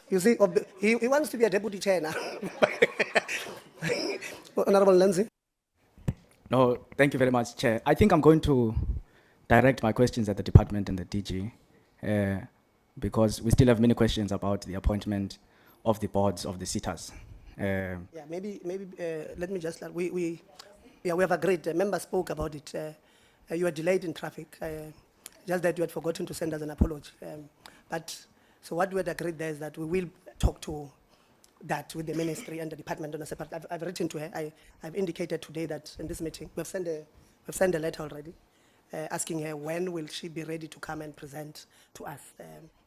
You see, he wants to be a deputy chair now. Honorable Lindsay. No, thank you very much, Chair. I think I'm going to direct my questions at the department and the DG, because we still have many questions about the appointment of the boards of the sitters. Yeah, maybe let me just, we have agreed, member spoke about it. You were delayed in traffic, just that you had forgotten to send us an apology. So what we had agreed there is that we will talk to that with the ministry and the department on a separate. I've written to her. I've indicated today that in this meeting we've sent a letter already, asking her when will she be ready to come and present to us.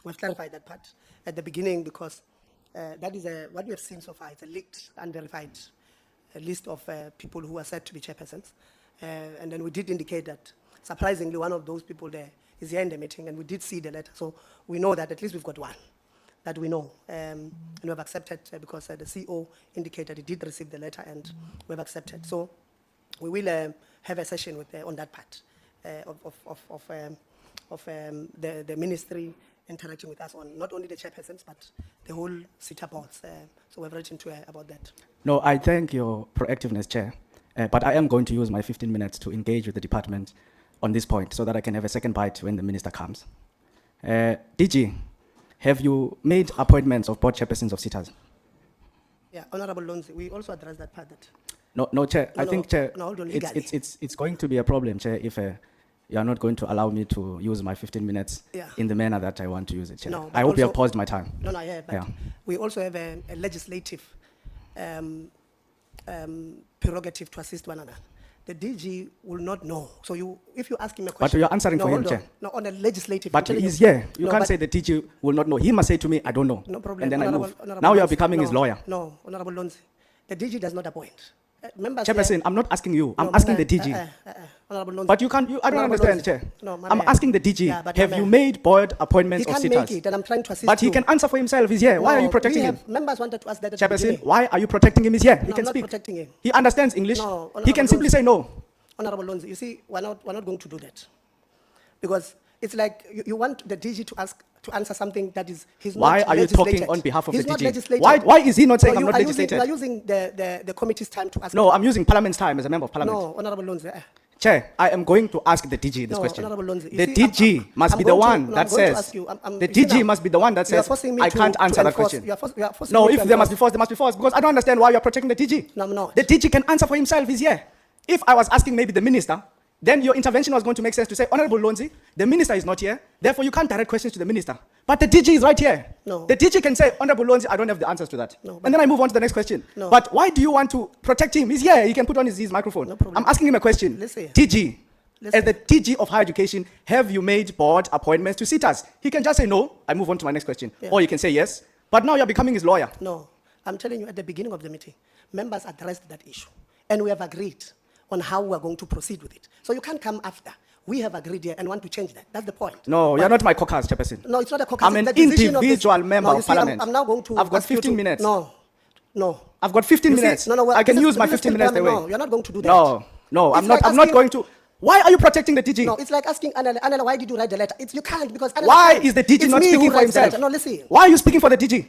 We've clarified that part at the beginning because that is what we have seen so far. It's a leaked, unverified list of people who are said to be chairpersons, and then we did indicate that surprisingly one of those people there is here in the meeting, and we did see the letter, so we know that at least we've got one that we know, and we have accepted because the CEO indicated he did receive the letter, and we have accepted. So we will have a session with on that part of the ministry interacting with us on not only the chairpersons but the whole sitter boards. So we've written to her about that. No, I thank your proactiveness, Chair, but I am going to use my 15 minutes to engage with the department on this point so that I can have a second bite when the minister comes. DG, have you made appointments of board chairpersons of sitters? Yeah, Honorable Lonzi, we also addressed that part. No, Chair. I think, Chair, hold on, it's going to be a problem, Chair, if you are not going to allow me to use my 15 minutes in the manner that I want to use it, Chair. No, I hope you have paused my time. No, but we also have a legislative prerogative to assist one another. The DG will not know. So if you ask him a question... But you're answering for him, Chair. No, on a legislative... But he's here. You can't say the DG will not know. He must say to me, I don't know. No problem. And then Honorable, I move. Now you are becoming his lawyer. No, Honorable Lonzi. The DG does not appoint. Chairperson, I'm not asking you. I'm asking the DG. Honorable Lonzi. But you can't... I don't understand, Chair. No, I'm asking the DG. Have you made board appointments of sitters? He can't make it, and I'm trying to assist But he can answer for himself. He's here. Why are you protecting him? Members wanted to ask that at Chairperson, the beginning. why are you protecting him? He's here. He can I'm speak. not protecting him. He understands English. No, he can simply say no. Honorable Lonzi, you see, we're not going to do that. Because it's like you want the DG to answer something that is he's not legislated. Why are you talking on behalf of the DG? Why is he not saying I'm not legislated? You are using the committee's time to ask. No, I'm using Parliament's time as a member of Parliament. No, Honorable Lonzi. Chair, I am going to ask the DG this question. Honorable Lonzi, the DG must be the one that says. The DG must be the one that says I can't answer that question. No, if there must be force, there must be force. Because I don't understand why you are protecting the DG. No, I'm not. The DG can answer for himself. He's here. If I was asking maybe the minister, then your intervention was going to make sense to say, Honorable Lonzi, the minister is not here, therefore you can't direct questions to the minister. But the DG is right here. No. The DG can say, Honorable Lonzi, I don't have the answers to that. No, and then I move on to the next question. No. But why do you want to protect him? He's here. He can put on his microphone. No problem. I'm asking him a question. Listen. DG, as the DG of higher education, have you made board appointments to sitters? He can just say no. I move on to my next question. Yeah. Or he can say yes. But now you're becoming his lawyer. No. I'm telling you, at the beginning of the meeting, members addressed that issue. And we have agreed on how we are going to proceed with it. So you can't come after. We have agreed here and want to change that. That's the point. No, you're not my caucus, Chairperson. No, it's not a caucus. I'm an individual member of Parliament. I'm now going to... I've got 15 minutes. No. I've got 15 minutes. No, I can use my 15 minutes away. No, you're not going to do that. No, I'm not going to... Why are you protecting the DG? No, it's like asking Anela, why did you write the letter? You can't because... Anela why is the DG not speaking for himself? No, listen. Why are you speaking for the DG?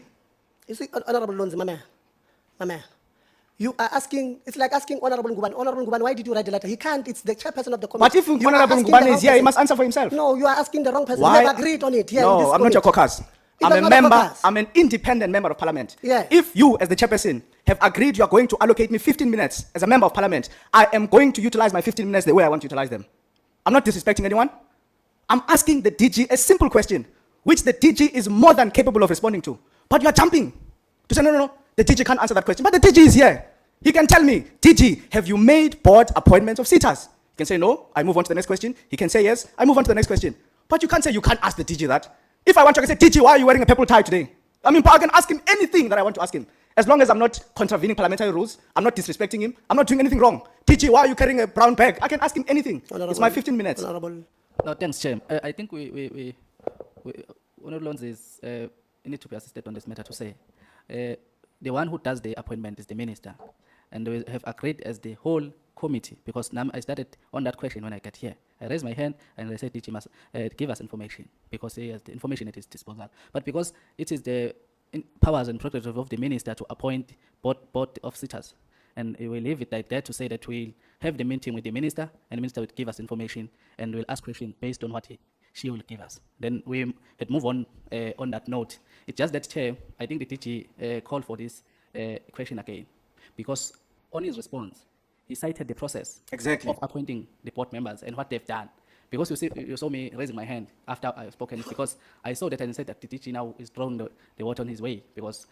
You see, Honorable Lonzi, my man. You are asking, it's like asking Honorable Nguban, why did you write the letter? He can't, it's the chairperson of the committee. But if Honorable Nguban is here, he must answer for himself. No, you are asking the wrong person. Why? We have agreed on it here. No, I'm not your caucus. I'm a member, I'm an independent member of Parliament. Yeah. If you, as the chairperson, have agreed you are going to allocate me 15 minutes as a member of Parliament, I am going to utilize my 15 minutes the way I want to utilize them. I'm not disrespecting anyone. I'm asking the DG a simple question, which the DG is more than capable of responding to. But you are jumping to say, no, the DG can't answer that question. But the DG is here. He can tell me, DG, have you made board appointments of sitters? He can say no, I move on to the next question. He can say yes, I move on to the next question. But you can't say you can't ask the DG that. If I want to, I can say, DG, why are you wearing a purple tie today? I mean, I can ask him anything that I want to ask him. As long as I'm not contravening parliamentary rules, I'm not disrespecting him, I'm not doing anything wrong. DG, why are you carrying a brown bag? I can ask him anything. It's my 15 minutes. Honorable. No, thanks, Chair. I think we Honorable Lonzi is need to be assisted on this matter to say. The one who does the appointment is the minister. And we have agreed as the whole committee, because now I started on that question when I got here. I raised my hand and I said DG must give us information because he has the information at his disposal. But because it is the powers and prerogative of the minister to appoint board of sitters. And we'll leave it like that to say that we'll have the meeting with the minister, and the minister will give us information, and we'll ask questions based on what she will give us. Then we had move on that note. It's just that, Chair, I think the DG called for this question again, because on his response, he cited the process Exactly. of appointing the board members and what they've done. Because you saw me raising my hand after I've spoken, because I saw that and said that the DG now is throwing the water on his way, because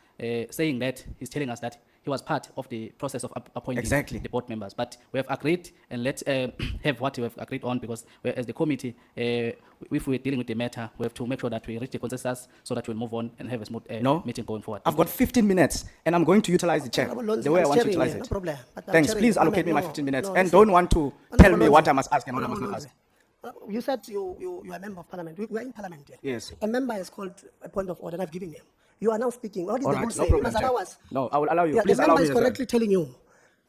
saying that, he's telling us that he was part of the process of appointing Exactly. the board members. But we have agreed, and let's have what we have agreed on, because as the committee, if we're dealing with the matter, we have to make sure that we reach the consensus so that we'll move on and have a smooth No. meeting going forward. I've got 15 minutes, and I'm going to utilize the chair Honourable Lonzi, the way I I'm want to chairing utilize here, it. no problem. But I'm Thanks. chairing Please the allocate me my no, 15 minutes, no, and listen. don't want to Honourable tell me what Lonzi. I must ask and what I must Honourable not ask. Lonzi. You said you are a member of parliament. We are in parliament here. Yes. A member has called a point of order, and I've given him. You are now speaking. What is All the right, rule no say? You problem, must Chair. allow us. No, I will allow you. Yeah, Please the allow member me is as well. correctly telling you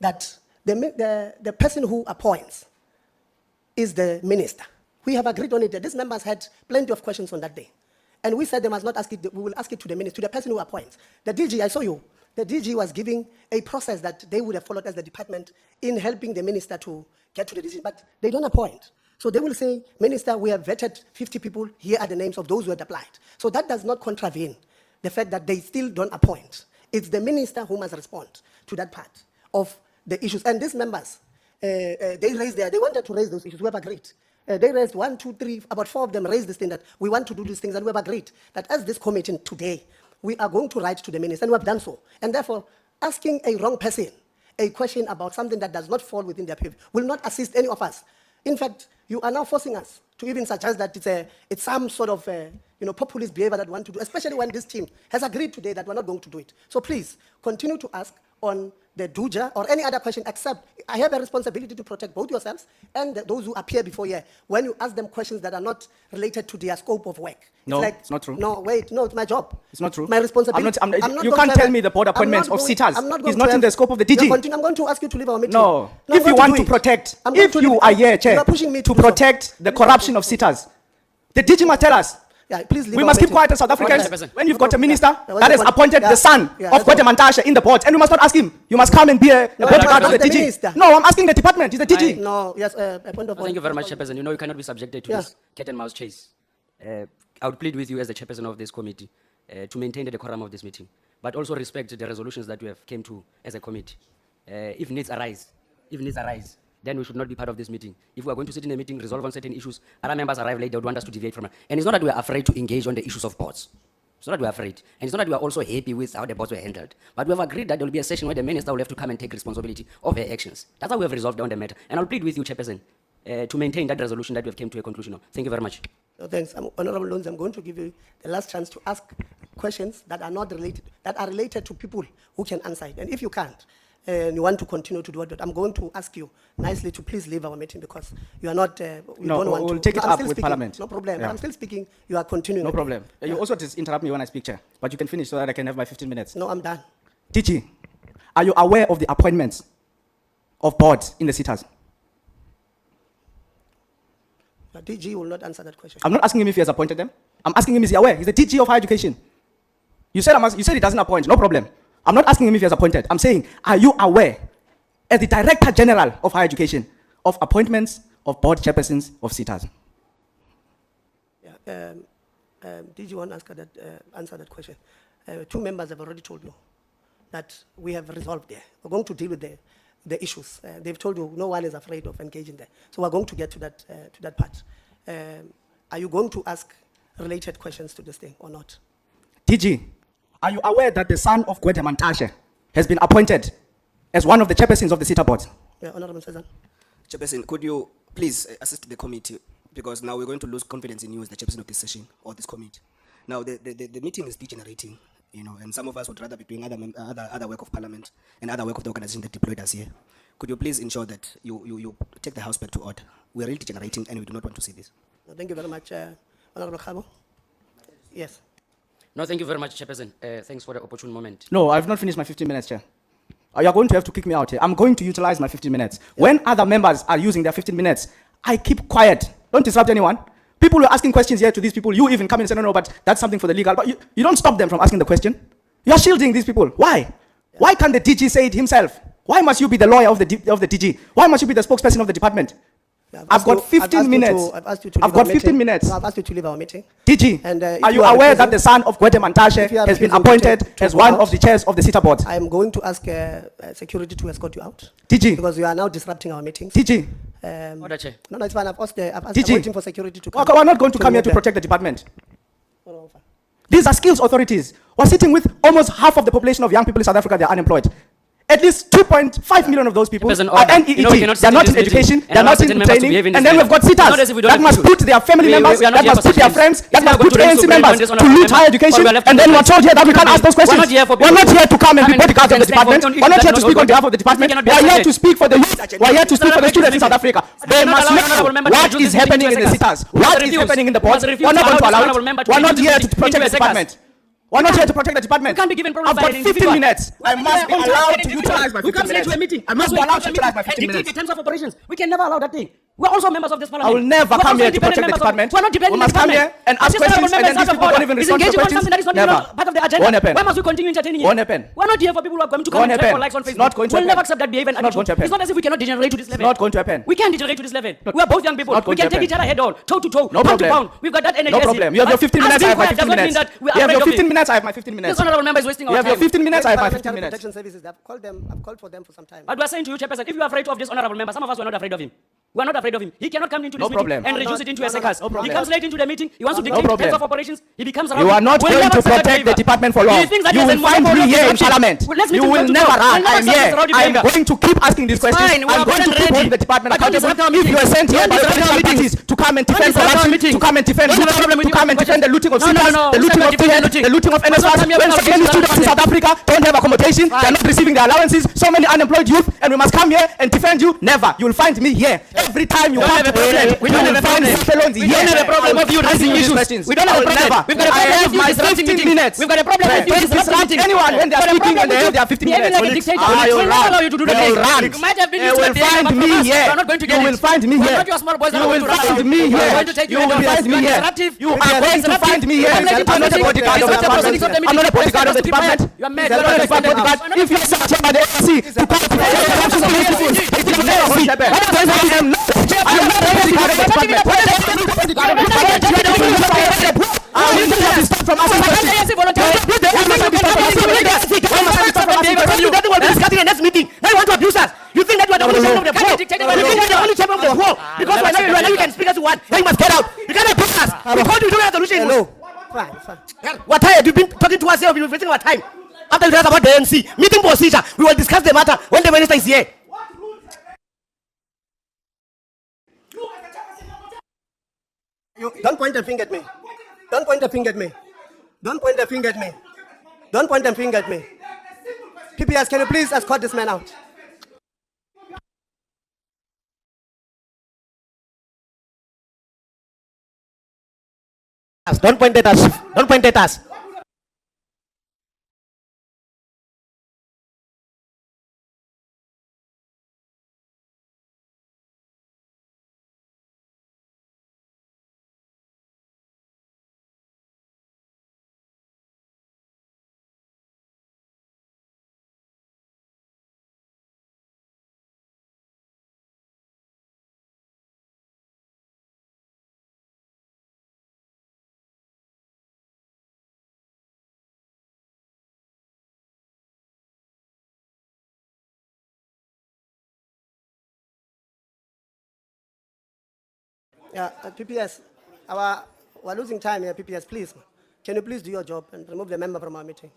that the person who appoints is the minister. We have agreed on it. These members had plenty of questions on that day. And we said they must not ask it, we will ask it to the minister, to the person who appoints. The DG, I saw you. The DG was giving a process that they would have followed as the department in helping the minister to get to the decision, but they don't appoint. So they will say, Minister, we have vetted 50 people, here are the names of those who had applied. So that does not contravene the fact that they still don't appoint. It's the minister who must respond to that part of the issues. And these members, they wanted to raise those issues. We have agreed. They raised 1, 2, 3, about 4 of them raised this thing that we want to do these things, and we have agreed that as this committee today, we are going to write to the minister, and we have done so. And therefore, asking a wrong person a question about something that does not fall within their purview will not assist any of us. In fact, you are now forcing us to even suggest that it's some sort of populist behavior that we want to do, especially when this team has agreed today that we're not going to do it. So please, continue to ask on the DUJA or any other question, except I have a responsibility to protect both yourselves and those who appear before you when you ask them questions that are not related to their scope of work. No, it's not true. No, wait, no, it's my job. It's not true. My responsibility. I'm not- I'm not you going can't to have tell me the board I'm not appointments of going- sitters I'm not is going not to in the have- scope of the You're DG. I'm going to ask you to leave our meeting. No. I'm If going you to want do to it. protect, I'm going if to you leave- are here, Chair, You are pushing me to do so. protect the corruption of sitters, the DG must tell us. Yeah, please leave We our must keep meeting. quiet as South Africans Okay. when you've No got a problem. minister Yeah, that has appointed the son Yeah, of that's all. Gwedemantashe in the board, and we must not ask him. You must come and be a bodyguard of the ask the DG. minister. No, I'm asking the department. It's the DG. No, yes, a point of Thank you order. very much, Chairperson. You know you cannot be subjected to Yeah. this cat and mouse chase. I would plead with you as the chairperson of this committee to maintain the decorum of this meeting, but also respect the resolutions that we have came to as a committee. If needs arise, then we should not be part of this meeting. If we are going to sit in a meeting, resolve on certain issues, other members arrive late, they would want us to deviate from it. And it's not that we are afraid to engage on the issues of boards. It's not that we are afraid. And it's not that we are also happy with how the boards were handled. But we have agreed that there will be a session where the minister will have to come and take responsibility of her actions. That's how we have resolved on the matter. And I'll plead with you, Chairperson, to maintain that resolution that we have came to a conclusion of. Thank you very much. No, thanks. Honorable Lonzi, I'm going to give you the last chance to ask questions that are not related, that are related to people who can answer it. And if you can't, and you want to continue to do it, I'm going to ask you nicely to please leave our meeting because you are not, we No, don't want we'll to. take it I'm up still with speaking. Parliament. No problem. Yeah. I'm still speaking. You are continuing. No again. problem. You also just interrupt me when I speak, Chair. But you can finish so that I can have my 15 minutes. No, I'm done. DG, are you aware of the appointments of boards in the sitters? The DG will not answer that question. I'm not asking him if he has appointed them. I'm asking him, is he aware? He's the DG of higher education. You said he doesn't appoint. No problem. I'm not asking him if he has appointed. I'm saying, are you aware, as the Director General of Higher Education, of appointments of board chairpersons of sitters? Yeah, DG won't answer that question. 2 members have already told you that we have resolved there. We're going to deal with the issues. They've told you no one is afraid of engaging there. So we're going to get to that part. Are you going to ask related questions to this thing or not? DG, are you aware that the son of Gwedemantashe has been appointed as one of the chairpersons of the sitter board? Yeah, Honorable Cezanne. Chairperson, could you please assist the committee, because now we're going to lose confidence in you as the chairperson of this session or this committee. Now the meeting is degenerating, and some of us would rather be doing other work of Parliament and other work of the organization that deployed us here. Could you please ensure that you take the House back to order? We're really degenerating and we do not want to see this. Thank you very much, Honorable Khabo. Yes. No, thank you very much, Chairperson. Thanks for the opportune moment. No, I've not finished my 15 minutes, Chair. You are going to have to kick me out here. I'm going to utilize my 15 minutes. Yeah. When other members are using their 15 minutes, I keep quiet. Don't disrupt anyone. People are asking questions here to these people. You even come in and say, no, but that's something for the legal. But you don't stop them from asking the question. You are shielding these people. Why? Why can't the DG say it himself? Why must you be the lawyer of the DG? Why must you be the spokesperson of the department? Yeah, I've got 15 minutes. I've asked you to I've leave got our 15 meeting. minutes. No, I've asked you to leave our meeting. DG, And, if are you you are aware that refusing- the son of Gwede Mantashe If you are has been refusing appointed to as go one out, of the chairs of the SITA board? I am going to ask security to escort you out. DG, Because you are now disrupting our meetings. DG, Order, Chair. No, it's fine. I've asked, I'm DG. waiting for security to come. we're not going to come here remove to them. protect the department. No, no, fine. These are skills authorities. We're sitting with almost half of the population of young people in South Africa. They're unemployed. At least 2.5 million of those people Chairperson, are order. NEET. You know we cannot They're sit not in in this meeting education. and They're allow not in certain members to training. behave in And this then we've got manner. It's not as sitters if we don't that have must issues. put their family members, we are that not here must for put their such friends, things. that It's must either put going to ANC raise members on this to honourable loot member, higher or education. we are left And to then do we're this. told here that we can't I ask those mean, we're questions. not here for We're people not here to come and be I mean, bodyguards of can the stand department. for We're not here to issues that speak are on not behalf of the department. cannot be We're here to accepted. speak for the youth. We're here to speak for the students in South Africa. They cannot must allow know honourable member to what introduce is this happening in meeting the to sitters. We What must is refuse. happening in the We board. must refuse We're to not going to allow allow this honourable member it. to We're not introduce here this to protect the into a second. department. We're not here to protect the department. We can't be given problems I've by got an 15 individual. minutes. I must be allowed to utilize my 15 Who comes here minutes. to a meeting? I must be allowed to utilize my 15 and dictate minutes. the terms of operations. We can never allow that thing. We're also members of this I parliament. will never We're come also here to independent protect the members of- department. We're not dependent We must come here and ask This honourable questions, and member then is out these of people order. don't even Is respond to engaging on questions. something that is not Never. even part of the agenda. Won't happen. Why must we continue entertaining it? Won't happen. We're not here for people who are going to come Won't and clap for happen. likes on It's Facebook. not going to We'll happen. never accept that behavior and It's not going to attitude. It's happen. not as if we cannot degenerate to this level. not going to happen. We can degenerate to this level. We are both young people. not going We can to take each happen. other head on, toe to toe, No pound to problem. pound. We've got that energy. No problem. You have your 15 minutes, I have my 15 minutes. We You have your 15 minutes. minutes, I have my 15 This minutes. honourable member is wasting You our have your time. 15 minutes, I have my 15 Parliamentary minutes. Protection Services, I've called for them for some time. But we are saying to you, Chairperson, if you are afraid of this honourable member, some of us were not afraid of him. We are not afraid of him. He cannot come into this No meeting problem. and No, reduce no, it into no, a no, circus. no problem. He comes late into the meeting. He wants to No dictate problem. terms of operations. He becomes You are not We'll going never to accept that protect the behavior. department for long. He thinks that You he has will a find monopoly me of here in disruption. Parliament. Well, let's meet You him will toe to never toe. run. We'll never I'm accept here. this rowdy I'm behavior. going to keep asking these questions. fine, we I'm are going to more than keep ready. holding the department But don't accountable. disrupt our If you are meetings. sent here Don't by disrupt our political meetings. parties to come and Don't defend disrupt our corruption, meetings. to come and defend We don't have a looting, problem with to come and you. defend the looting of No, no, sinners, no. the looting of Defend TN, looting. the looting of We're not NSFAS, coming here when for so many this students in South Africa don't have accommodation, they're not receiving their allowances, so many unemployed youth, and we must come here and defend you. Never. You will find me here. Every time you don't come have to a problem. Parliament, We you don't will have a find problem. fellows We here. don't have a problem I of you will raising answer these issues. questions. We don't have I a will problem. never. We've got a I problem have with you my disrupting 15 meetings. minutes. We've got a problem with you Don't disrupting disrupt meetings. anyone when they are We've got a speaking problem and they with have you their 15 behaving minutes. like a dictator. I will We'll never allow you to do run. that. They will run. You might have been They used to will that behavior, find but me from us, here. you are not going to You get will it. find me We're here. not your small boys that You are will going to run find you. me We're here. going to take you You in will your find face. me You are here. disruptive. You You are are going to disruptive. find me You here. are making I'm not a decisions. bodyguard of You the are department. disrupting the I'm not a meeting. bodyguard of the Keep quiet. department. You are mad. I'm You are not a not bodyguard. responding. If you are sent by the ANC to come to protect the corruption of these people, it will never happen. I am not a bodyguard of the department. I will never stop from asking questions. That will be discussing the next meeting. Now you want to abuse us. You think that you are the only champion of the whole. You think that you are the only champion of the whole. Because right now you can speak as you want. Now you must get out. You cannot abuse us. We called you to do a resolution. Hello. Fine. What time? You've been talking to us here. You've been wasting our time. After you tell us about the ANC meeting procedure, we will discuss the matter when the minister is here. Don't point a finger at me. Don't point a finger at me. Don't point a finger at me. Don't point a finger at me. PPS, can you please escort this man out? Don't point at us. Don't point at us. Yeah, PPS, we're losing time here, PPS, please. Can you please do your job and remove the member from our meeting?